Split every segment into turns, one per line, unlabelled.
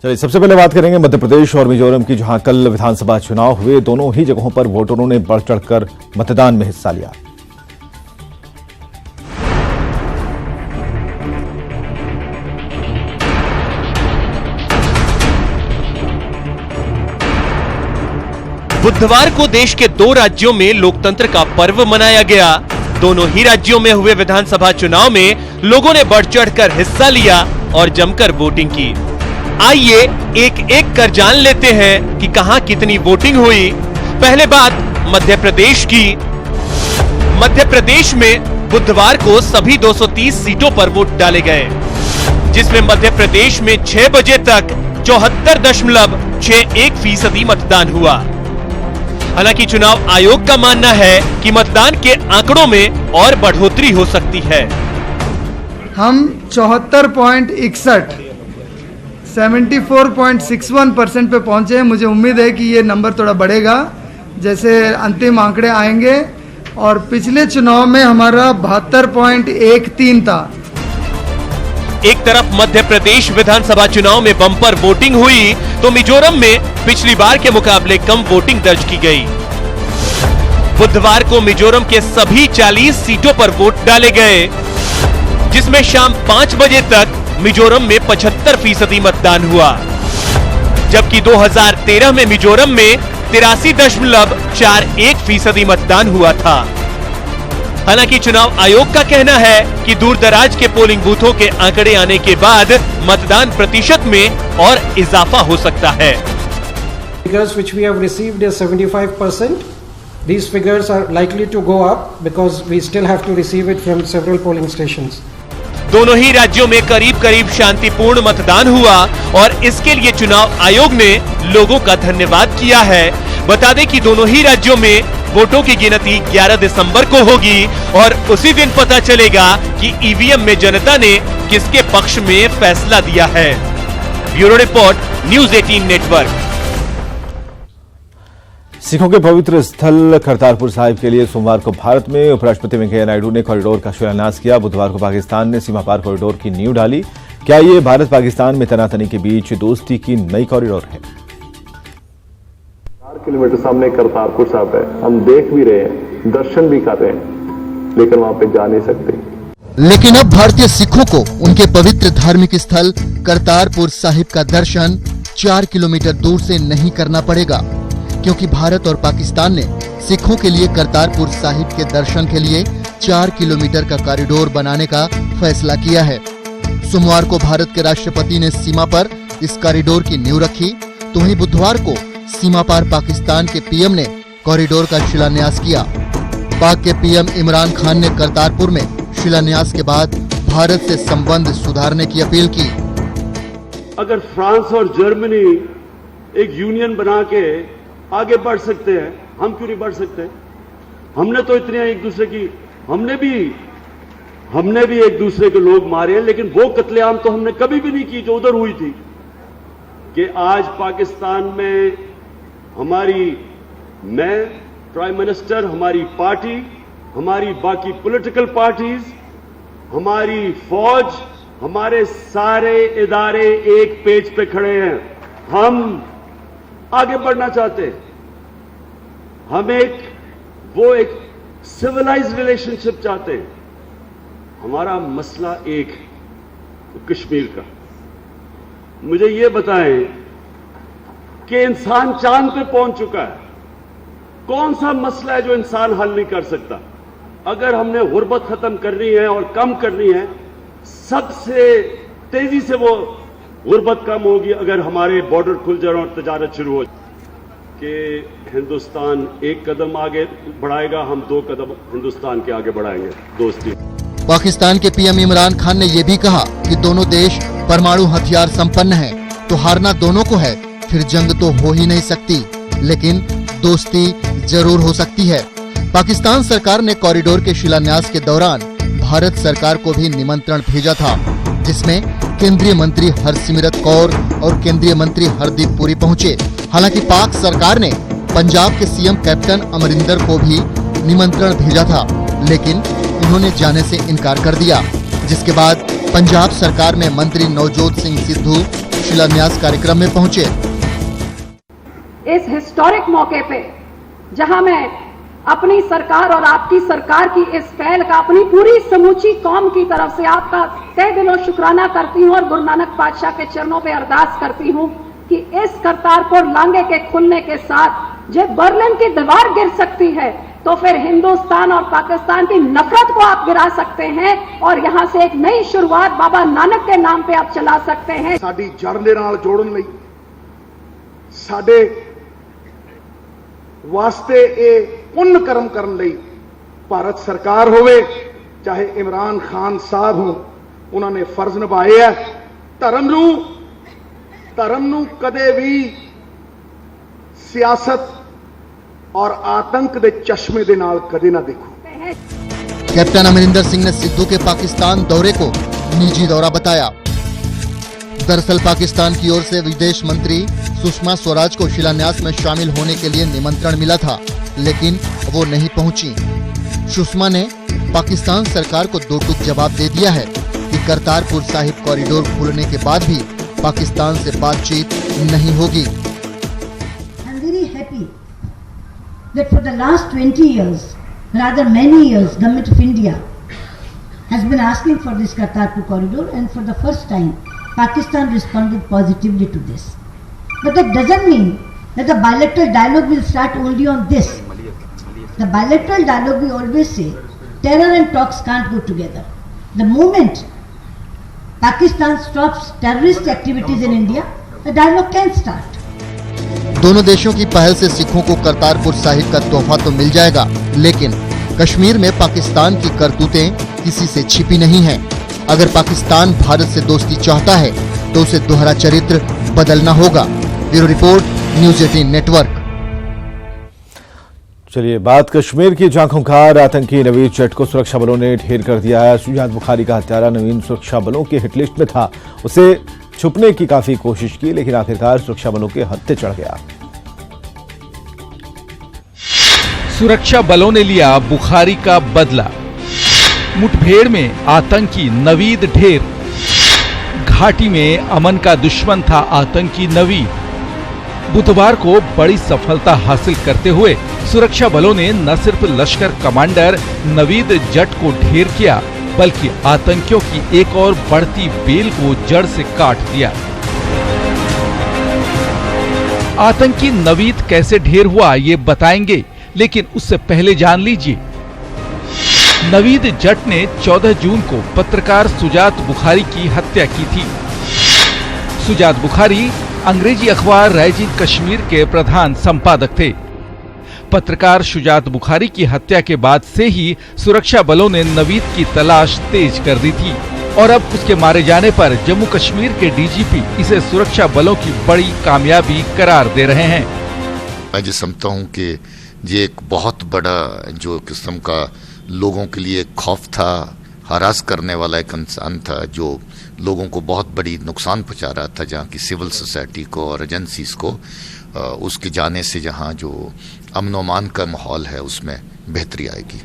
चलिए सबसे पहले बात करेंगे मध्य प्रदेश और मिजोरम की, जहां कल विधानसभा चुनाव हुए। दोनों ही जगहों पर वोटरों ने बढ़ चढ़कर मतदान में हिस्सा लिया।
बुधवार को देश के 2 राज्यों में लोकतंत्र का पर्व मनाया गया। दोनों ही राज्यों में हुए विधानसभा चुनाव में लोगों ने बढ़ चढ़कर हिस्सा लिया और जमकर वोटिंग की। आइए एक एक कर जान लेते हैं कि कहां कितनी वोटिंग हुई। पहले बात मध्य प्रदेश की। मध्य प्रदेश में बुधवार को सभी 230 सीटों पर वोट डाले गए, जिसमें मध्य प्रदेश में 6 बजे तक 74.61% मतदान हुआ। हालांकि चुनाव आयोग का मानना है कि मतदान के आंकड़ों में और बढ़ोतरी हो सकती है।
हम 74.61% पे पहुंचे हैं। मुझे उम्मीद है कि ये नंबर थोड़ा बढ़ेगा जैसे अंतिम आंकड़े आएंगे। और पिछले चुनाव में हमारा 72.13 था।
एक तरफ मध्य प्रदेश विधानसभा चुनाव में बम्पर वोटिंग हुई, तो मिजोरम में पिछली बार के मुकाबले कम वोटिंग दर्ज की गई। बुधवार को मिजोरम के सभी 40 सीटों पर वोट डाले गए, जिसमें शाम 5 बजे तक मिजोरम में 75% मतदान हुआ, जबकि 2013 में मिजोरम में 83.41% मतदान हुआ था। हालांकि चुनाव आयोग का कहना है कि दूर दराज के पोलिंग बूथों के आंकड़े आने के बाद मतदान प्रतिशत में और इजाफा हो सकता है।
Figures which we have received is 75%. These figures are likely to go up because we still have to receive it from several polling stations.
दोनों ही राज्यों में करीब करीब शांतिपूर्ण मतदान हुआ और इसके लिए चुनाव आयोग ने लोगों का धन्यवाद किया है। बता दें कि दोनों ही राज्यों में वोटों की गिनती 11 दिसंबर को होगी और उसी दिन पता चलेगा कि ईवीएम में जनता ने किसके पक्ष में फैसला दिया है। Bureau report, news 18 network.
सिखों के पवित्र स्थल करतारपुर साहिब के लिए सोमवार को भारत में उपराष्ट्रपति वेंकैया नायडू ने कॉरिडोर का शिलान्यास किया। बुधवार को पाकिस्तान ने सीमा पार कॉरिडोर की नींव डाली। क्या ये भारत पाकिस्तान में तनातनी के बीच दोस्ती की नई कॉरिडोर है?
4 किलोमीटर सामने करतारपुर साहिब है। हम देख भी रहे हैं, दर्शन भी कर रहे हैं, लेकिन वहां पे जा नहीं सकते।
लेकिन अब भारतीय सिखों को उनके पवित्र धार्मिक स्थल करतारपुर साहिब का दर्शन 4 किलोमीटर दूर से नहीं करना पड़ेगा, क्योंकि भारत और पाकिस्तान ने सिखों के लिए करतारपुर साहिब के दर्शन के लिए 4 किलोमीटर का कॉरिडोर बनाने का फैसला किया है। सोमवार को भारत के राष्ट्रपति ने सीमा पर इस कॉरिडोर की नींव रखी, तो वहीं बुधवार को सीमा पार पाकिस्तान के पीएम ने कॉरिडोर का शिलान्यास किया। पाक के पीएम इमरान खान ने करतारपुर में शिलान्यास के बाद भारत से संबंध सुधारने की अपील की।
अगर फ्रांस और जर्मनी एक यूनियन बना के आगे बढ़ सकते हैं, हम क्यों नहीं बढ़ सकते? हमने तो इतने एक दूसरे की हमने भी एक दूसरे के लोग मारे हैं, लेकिन वो कत्लेआम तो हमने कभी भी नहीं की जो उधर हुई थी। कि आज पाकिस्तान में मैं प्राइम मिनिस्टर, हमारी पार्टी, हमारी बाकी पॉलिटिकल पार्टीज, हमारी फौज, हमारे सारे इदारे एक पेज पे खड़े हैं। हम आगे बढ़ना चाहते हैं। हम एक सिविलाइज्ड रिलेशनशिप चाहते हैं। हमारा मसला एक है, कश्मीर का। मुझे ये बताएं कि इंसान चांद पे पहुंच चुका है। कौन सा मसला है जो इंसान हल नहीं कर सकता? अगर हमने गुर्बत खत्म करनी है और कम करनी है, सबसे तेजी से वो गुर्बत कम होगी अगर हमारे बॉर्डर खुल जाए और तजारत शुरू हो। कि हिंदुस्तान एक कदम आगे बढ़ाएगा, हम 2 कदम हिंदुस्तान के आगे बढ़ाएंगे दोस्ती।
पाकिस्तान के पीएम इमरान खान ने यह भी कहा कि दोनों देश परमाणु हथियार संपन्न हैं, तो हारना दोनों को है, फिर जंग तो हो ही नहीं सकती, लेकिन दोस्ती जरूर हो सकती है। पाकिस्तान सरकार ने कॉरिडोर के शिलान्यास के दौरान भारत सरकार को भी निमंत्रण भेजा था, जिसमें केंद्रीय मंत्री हरसिमरत कौर और केंद्रीय मंत्री हरदीप पुरी पहुंचे। हालांकि पाक सरकार ने पंजाब के सीएम कैप्टन अमरिंदर को भी निमंत्रण भेजा था, लेकिन उन्होंने जाने से इनकार कर दिया, जिसके बाद पंजाब सरकार में मंत्री नवजोत सिंह सिद्धू, शिलान्यास कार्यक्रम में पहुंचे।
इस हिस्टोरिक मौके पे जहां मैं अपनी सरकार और आपकी सरकार की इस पहल का अपनी पूरी समूची कौम की तरफ से आपका तहे दिलों शुक्राना करती हूं और गुरु नानक पातशाह के चरणों पे अरदास करती हूं कि इस करतारपुर लांघे के खुलने के साथ जब बर्लिन की दीवार गिर सकती है तो फिर हिंदुस्तान और पाकिस्तान की नफरत को आप गिरा सकते हैं और यहां से एक नई शुरुआत बाबा नानक के नाम पे आप चला सकते हैं।
साडी जड़ दे नाल जोड़न लई साडे वास्ते ये पुण्य कर्म करन लई भारत सरकार होवे चाहे इमरान खान साहब हो, उन्होंने फर्ज निभाए है। धर्म नूं कदे भी सियासत और आतंक दे चश्मे दे नाल कदे ना देखो।
कैप्टन अमरिंदर सिंह ने सिद्धू के पाकिस्तान दौरे को निजी दौरा बताया। दरअसल पाकिस्तान की ओर से विदेश मंत्री सुषमा स्वराज को शिलान्यास में शामिल होने के लिए निमंत्रण मिला था, लेकिन वो नहीं पहुंची। सुषमा ने पाकिस्तान सरकार को दो टूक जवाब दे दिया है कि करतारपुर साहिब कॉरिडोर खुलने के बाद भी पाकिस्तान से बातचीत नहीं होगी।
I'm very happy that for the last 20 years, rather many years, Government of India has been asking for this Kartarpur corridor, and for the first time, Pakistan responded positively to this. But that doesn't mean that the bilateral dialogue will start only on this. The bilateral dialogue, we always say, terror and talks can't go together. The moment Pakistan stops terrorist activities in India, the dialogue can start.
दोनों देशों की पहल से सिखों को करतारपुर साहिब का तोहफा तो मिल जाएगा, लेकिन कश्मीर में पाकिस्तान की करतूतें किसी से छिपी नहीं हैं। अगर पाकिस्तान भारत से दोस्ती चाहता है तो उसे दोहरा चरित्र बदलना होगा। Bureau report, news 18 network.
चलिए बात कश्मीर की। जहां खूंखार आतंकी नवीद जट को सुरक्षा बलों ने ढेर कर दिया है। शुजात बुखारी का हत्यारा नवीद सुरक्षा बलों की हिटलिस्ट में था। उसे छुपने की काफी कोशिश की, लेकिन आखिरकार सुरक्षा बलों के हत्थे चढ़ गया।
सुरक्षा बलों ने लिया बुखारी का बदला। मुठभेड़ में आतंकी नवीद ढेर। घाटी में अमन का दुश्मन था आतंकी नवीद। बुधवार को बड़ी सफलता हासिल करते हुए सुरक्षा बलों ने न सिर्फ लश्कर कमांडर नवीद जट को ढेर किया, बल्कि आतंकियों की एक और बढ़ती बेल को जड़ से काट दिया। आतंकी नवीद कैसे ढेर हुआ ये बताएंगे, लेकिन उससे पहले जान लीजिए नवीद जट ने 14 जून को पत्रकार सुजात बुखारी की हत्या की थी। सुजात बुखारी अंग्रेजी अखबार राइजिंग कश्मीर के प्रधान संपादक थे। पत्रकार शुजात बुखारी की हत्या के बाद से ही सुरक्षा बलों ने नवीद की तलाश तेज कर दी थी और अब उसके मारे जाने पर जम्मू कश्मीर के डीजीपी इसे सुरक्षा बलों की बड़ी कामयाबी करार दे रहे हैं।
मैं जो समझता हूँ कि ये एक बहुत बड़ा जो किस्म का लोगों के लिए खौफ था, हरास करने वाला एक इंसान था जो लोगों को बहुत बड़ी नुकसान पहुंचा रहा था, जहाँ की सिविल सोसाइटी को और एजेंसीज को उसके जाने से जहाँ जो अमन अमान का माहौल है उसमें बेहतरी आएगी।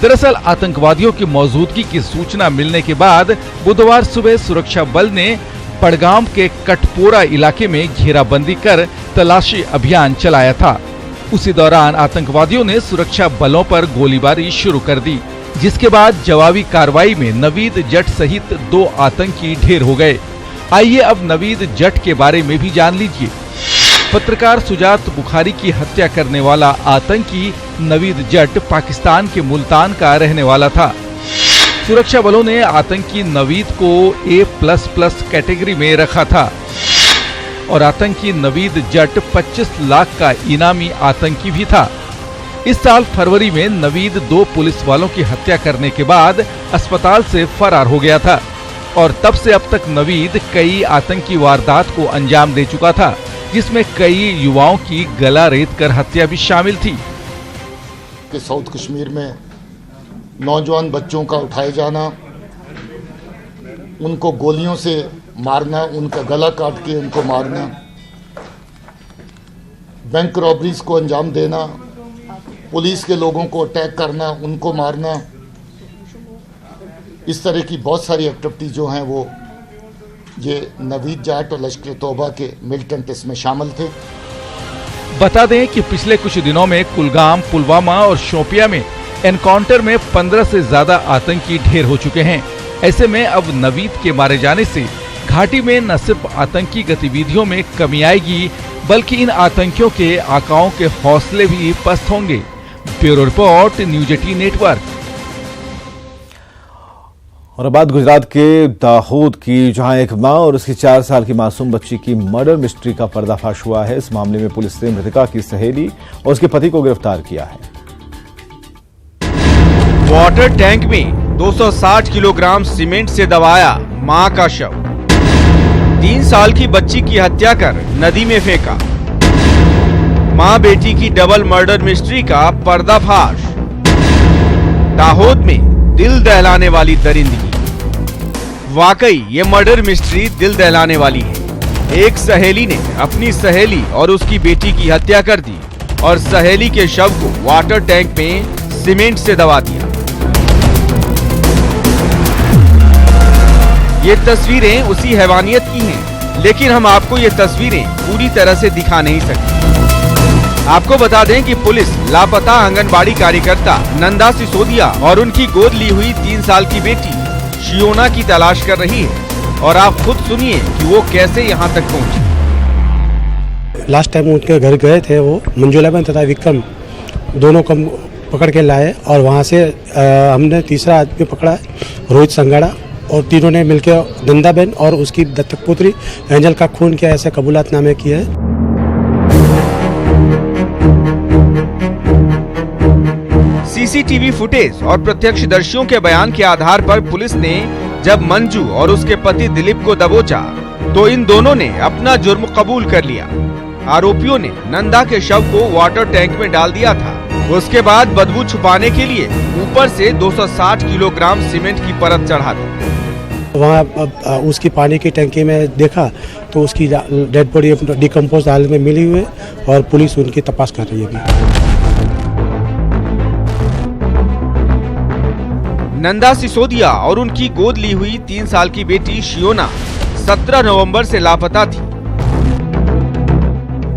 दरअसल आतंकवादियों की मौजूदगी की सूचना मिलने के बाद बुधवार सुबह सुरक्षा बल ने पड़गाम के कटपोरा इलाके में घेराबंदी कर तलाशी अभियान चलाया था। उसी दौरान आतंकवादियों ने सुरक्षा बलों पर गोलीबारी शुरू कर दी, जिसके बाद जवाबी कार्रवाई में नवीद जट सहित 2 आतंकी ढेर हो गए। आइए अब नवीद जट के बारे में भी जान लीजिए। पत्रकार सुजात बुखारी की हत्या करने वाला आतंकी नवीद जट पाकिस्तान के मुल्तान का रहने वाला था। सुरक्षा बलों ने आतंकी नवीद को A++ कैटेगरी में रखा था और आतंकी नवीद जट 25 लाख का इनामी आतंकी भी था। इस साल फरवरी में नवीद 2 पुलिस वालों की हत्या करने के बाद अस्पताल से फरार हो गया था और तब से अब तक नवीद कई आतंकी वारदात को अंजाम दे चुका था, जिसमें कई युवाओं की गला रेत कर हत्या भी शामिल थी।
कि साउथ कश्मीर में नौजवान बच्चों का उठाए जाना, उनको गोलियों से मारना, उनका गला काट के उनको मारना, बैंक रॉबरीज को अंजाम देना, पुलिस के लोगों को अटैक करना, उनको मारना, इस तरह की बहुत सारी एक्टिविटी जो हैं वो ये नवीद जाट और लश्कर तोबा के मिलिटेंट इसमें शामिल थे।
बता दें कि पिछले कुछ दिनों में कुलगाम, पुलवामा और शोपिया में एनकाउंटर में 15 से ज्यादा आतंकी ढेर हो चुके हैं। ऐसे में अब नवीद के मारे जाने से घाटी में न सिर्फ आतंकी गतिविधियों में कमी आएगी, बल्कि इन आतंकियों के आकाओं के हौसले भी पस्त होंगे। Bureau report, news 18 network.
और अब बात गुजरात के दाहोद की, जहां एक मां और उसकी 4 साल की मासूम बच्ची की मर्डर मिस्ट्री का पर्दाफाश हुआ है। इस मामले में पुलिस ने मृतका की सहेली और उसके पति को गिरफ्तार किया है।
वाटर टैंक में 260 किलोग्राम सीमेंट से दबाया मां का शव। 3 साल की बच्ची की हत्या कर नदी में फेंका। मां बेटी की डबल मर्डर मिस्ट्री का पर्दाफाश। दाहोद में दिल दहलाने वाली दरिंदगी। वाकई ये मर्डर मिस्ट्री दिल दहलाने वाली है। एक सहेली ने अपनी सहेली और उसकी बेटी की हत्या कर दी और सहेली के शव को वाटर टैंक में सीमेंट से दबा दिया। ये तस्वीरें उसी हैवानियत की हैं, लेकिन हम आपको ये तस्वीरें पूरी तरह से दिखा नहीं सकते। आपको बता दें कि पुलिस लापता आंगनबाड़ी कार्यकर्ता नंदा सिसोदिया और उनकी गोद ली हुई 3 साल की बेटी शियोना की तलाश कर रही है। और आप खुद सुनिए कि वो कैसे यहाँ तक पहुँची।
लास्ट टाइम उनके घर गए थे, वो मंजुला बहन तथा विक्रम दोनों को पकड़ के लाए और वहाँ से हमने तीसरा आदमी पकड़ा है, रोहित संगाड़ा, और तीनों ने मिलकर नंदाबेन और उसकी दत्तक पुत्री एंजल का खून किया, ऐसे कबूलातनामे किए हैं।
सीसीटीवी फुटेज और प्रत्यक्षदर्शियों के बयान के आधार पर पुलिस ने जब मंजू और उसके पति दिलीप को दबोचा तो इन दोनों ने अपना जुर्म कबूल कर लिया। आरोपियों ने नंदा के शव को वाटर टैंक में डाल दिया था। उसके बाद बदबू छुपाने के लिए ऊपर से 260 किलोग्राम सीमेंट की परत चढ़ा दी।
वहाँ उसकी पानी की टंकी में देखा तो उसकी डेड बॉडी डिकम्पोज हालत में मिली हुई है और पुलिस उनकी तपास कर रही है।
नंदा सिसोदिया और उनकी गोद ली हुई 3 साल की बेटी शियोना 17 नवंबर से लापता थी।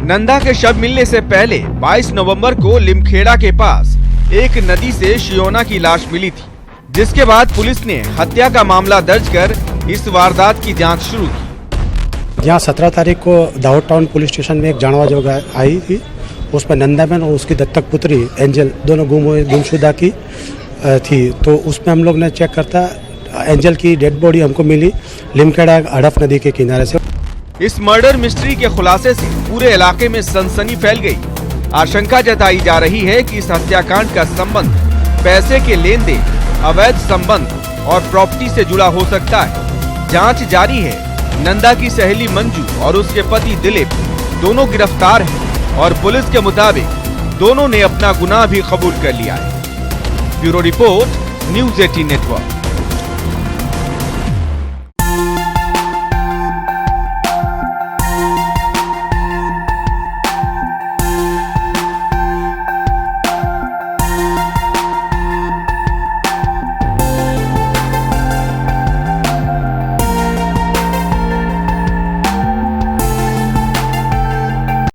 नंदा के शव मिलने से पहले 22 नवंबर को लिमखेड़ा के पास एक नदी से शियोना की लाश मिली थी, जिसके बाद पुलिस ने हत्या का मामला दर्ज कर इस वारदात की जांच शुरू की।
यहाँ 17 तारीख को दाहोद टाउन पुलिस स्टेशन में एक जानवा जो आई थी, उस पर नंदाबेन और उसकी दत्तक पुत्री एंजल दोनों गुमशुदा की थी। तो उसमें हम लोग ने चेक करता, एंजल की डेड बॉडी हमको मिली लिमखेड़ा हड़फ नदी के किनारे से।
इस मर्डर मिस्ट्री के खुलासे से पूरे इलाके में सनसनी फैल गई। आशंका जताई जा रही है कि इस हत्याकांड का संबंध पैसे के लेन देन, अवैध संबंध और प्रॉपर्टी से जुड़ा हो सकता है। जांच जारी है। नंदा की सहेली मंजू और उसके पति दिलीप दोनों गिरफ्तार हैं और पुलिस के मुताबिक दोनों ने अपना गुनाह भी कबूल कर लिया है। Bureau report, news 18 network.